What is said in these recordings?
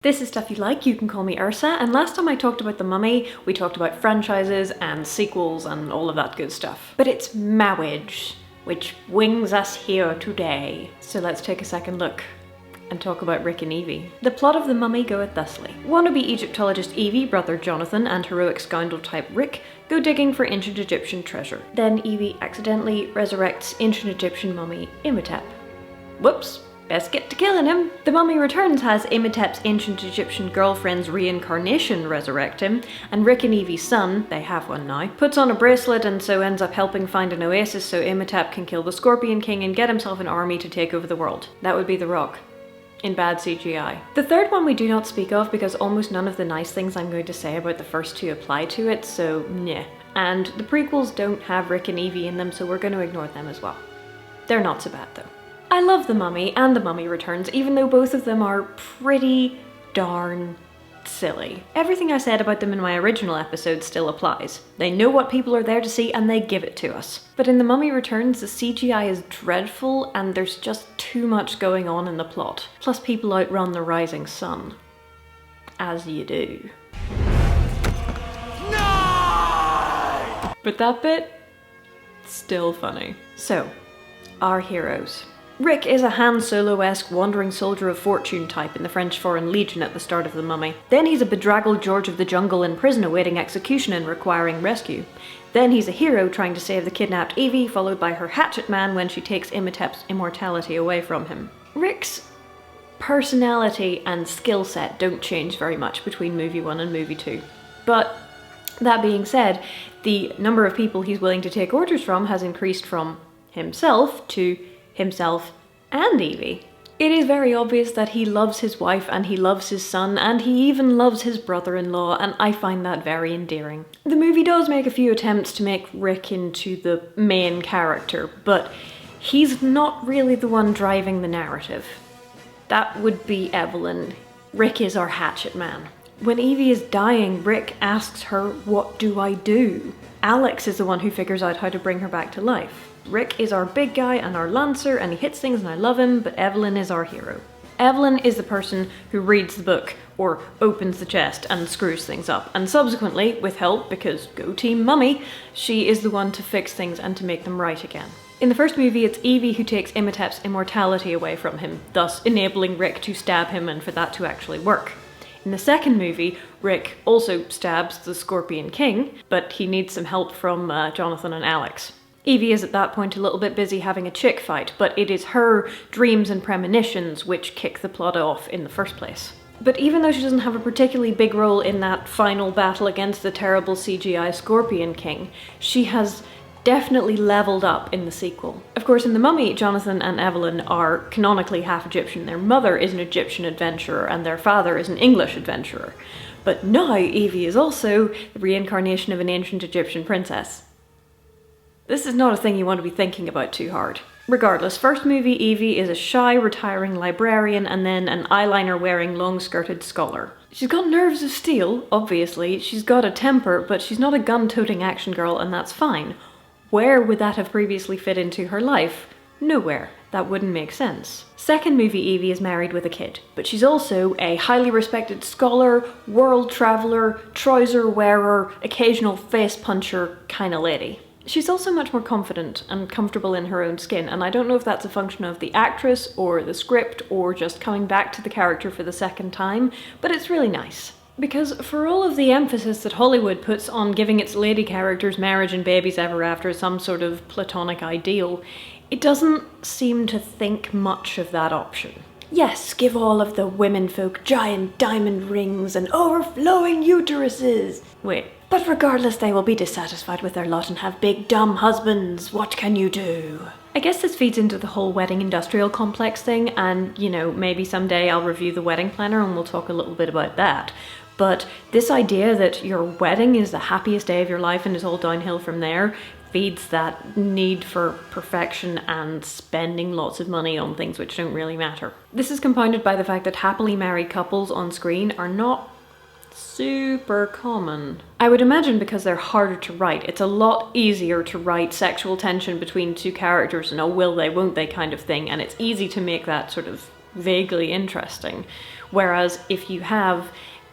This is Stuff You Like, you can call me Ursa, and last time I talked about The Mummy, we talked about franchises and sequels and all of that good stuff. But it's MAWWIAGE, which wings us here today. So let's take a second look and talk about Rick and Evie. The plot of The Mummy goeth thusly. Wannabe Egyptologist Evie, brother Jonathan, and heroic scoundrel type Rick go digging for ancient Egyptian treasure. Then Evie accidentally resurrects ancient Egyptian mummy Imhotep. Whoops. Best get to killing him. The Mummy Returns has Imhotep's ancient Egyptian girlfriend's reincarnation resurrect him, and Rick and Evie's son, they have one now, puts on a bracelet and so ends up helping find an oasis so Imhotep can kill the Scorpion King and get himself an army to take over the world. That would be The Rock. In bad CGI. The third one we do not speak of because almost none of the nice things I'm going to say about the first two apply to it, so meh. And the prequels don't have Rick and Evie in them, so we're going to ignore them as well. They're not so bad though. I love The Mummy and The Mummy Returns, even though both of them are pretty darn silly. Everything I said about them in my original episode still applies. They know what people are there to see and they give it to us. But in The Mummy Returns, the CGI is dreadful and there's just too much going on in the plot. Plus people outrun the rising sun. As you do. No! But that bit, still funny. So, our heroes. Rick is a Han Solo-esque wandering soldier of fortune type in the French Foreign Legion at the start of The Mummy. Then he's a bedraggled George of the Jungle in prison awaiting execution and requiring rescue. Then he's a hero trying to save the kidnapped Evie, followed by her hatchet man when she takes Imhotep's immortality away from him. Rick's personality and skill set don't change very much between movie 1 and movie 2. But that being said, the number of people he's willing to take orders from has increased from himself to himself and Evie. It is very obvious that he loves his wife and he loves his son and he even loves his brother-in-law, and I find that very endearing. The movie does make a few attempts to make Rick into the main character, but he's not really the one driving the narrative. That would be Evelyn. Rick is our hatchet man. When Evie is dying, Rick asks her, "What do I do?" Alex is the one who figures out how to bring her back to life. Rick is our big guy and our lancer and he hits things and I love him, but Evelyn is our hero. Evelyn is the person who reads the book or opens the chest and screws things up, and subsequently, with help, because go Team Mummy, she is the one to fix things and to make them right again. In the first movie, it's Evie who takes Imhotep's immortality away from him, thus enabling Rick to stab him and for that to actually work. In the second movie, Rick also stabs the Scorpion King, but he needs some help from Jonathan and Alex. Evie is at that point a little bit busy having a chick fight, but it is her dreams and premonitions which kick the plot off in the first place. But even though she doesn't have a particularly big role in that final battle against the terrible CGI Scorpion King, she has definitely leveled up in the sequel. Of course, in The Mummy, Jonathan and Evelyn are canonically half Egyptian. Their mother is an Egyptian adventurer and their father is an English adventurer. But now Evie is also the reincarnation of an ancient Egyptian princess. This is not a thing you want to be thinking about too hard. Regardless, first movie Evie is a shy, retiring librarian and then an eyeliner-wearing, long-skirted scholar. She's got nerves of steel, obviously, she's got a temper, but she's not a gun-toting action girl and that's fine. Where would that have previously fit into her life? Nowhere. That wouldn't make sense. Second movie Evie is married with a kid, but she's also a highly respected scholar, world traveller, trouser wearer, occasional face puncher kind of lady. She's also much more confident and comfortable in her own skin, and I don't know if that's a function of the actress or the script or just coming back to the character for the second time, but it's really nice. Because for all of the emphasis that Hollywood puts on giving its lady characters marriage and babies ever after some sort of platonic ideal, it doesn't seem to think much of that option. Yes, give all of the womenfolk giant diamond rings and overflowing uteruses. Wait. But regardless, they will be dissatisfied with their lot and have big dumb husbands. What can you do? I guess this feeds into the whole wedding industrial complex thing, and you know, maybe someday I'll review the wedding planner and we'll talk a little bit about that. But this idea that your wedding is the happiest day of your life and it's all downhill from there feeds that need for perfection and spending lots of money on things which don't really matter. This is compounded by the fact that happily married couples on screen are not super common. I would imagine because they're harder to write. It's a lot easier to write sexual tension between two characters and oh will they, won't they kind of thing, and it's easy to make that sort of vaguely interesting. Whereas if you have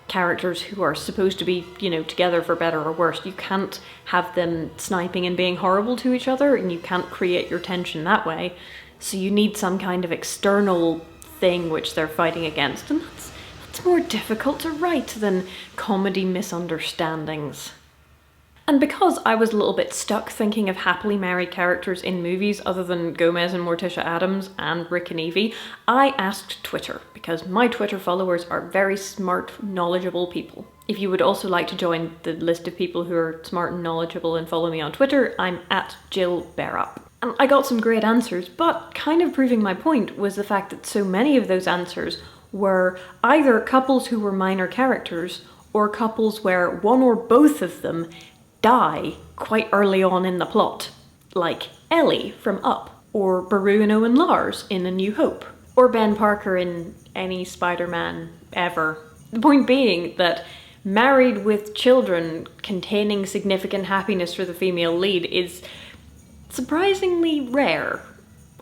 characters who are supposed to be, you know, together for better or worse, you can't have them sniping and being horrible to each other, and you can't create your tension that way. So you need some kind of external thing which they're fighting against, and that's more difficult to write than comedy misunderstandings. And because I was a little bit stuck thinking of happily married characters in movies other than Gomez and Morticia Addams and Rick and Evie, I asked Twitter, because my Twitter followers are very smart, knowledgeable people. If you would also like to join the list of people who are smart and knowledgeable and follow me on Twitter, I'm at Jill Bearup. And I got some great answers, but kind of proving my point was the fact that so many of those answers were either couples who were minor characters, or couples where one or both of them die quite early on in the plot, like Ellie from Up, or Beru and Owen Lars in A New Hope, or Ben Parker in any Spider-Man ever. The point being that married with children containing significant happiness for the female lead is surprisingly rare.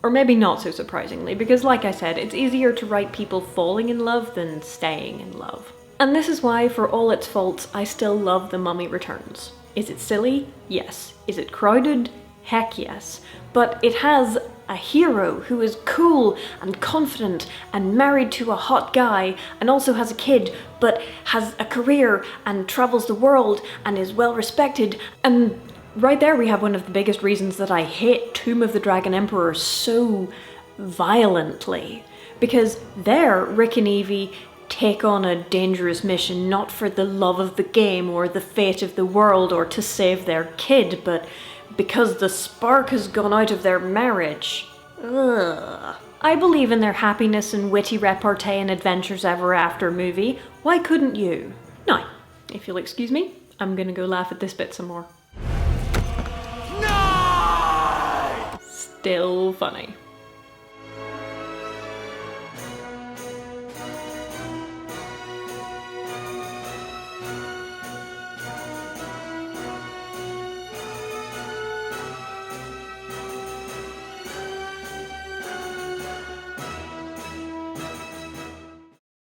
Or maybe not so surprisingly, because like I said, it's easier to write people falling in love than staying in love. And this is why, for all its faults, I still love The Mummy Returns. Is it silly? Yes. Is it crowded? Heck yes. But it has a hero who is cool and confident and married to a hot guy and also has a kid, but has a career and travels the world and is well respected. And right there we have one of the biggest reasons that I hate Tomb of the Dragon Emperor so violently. Because there, Rick and Evie take on a dangerous mission not for the love of the game or the fate of the world or to save their kid, but because the spark has gone out of their marriage. Ugh. I believe in their happiness and witty repartee and adventures ever after movie. Why couldn't you? Now, if you'll excuse me, I'm gonna go laugh at this bit some more. No! Still funny.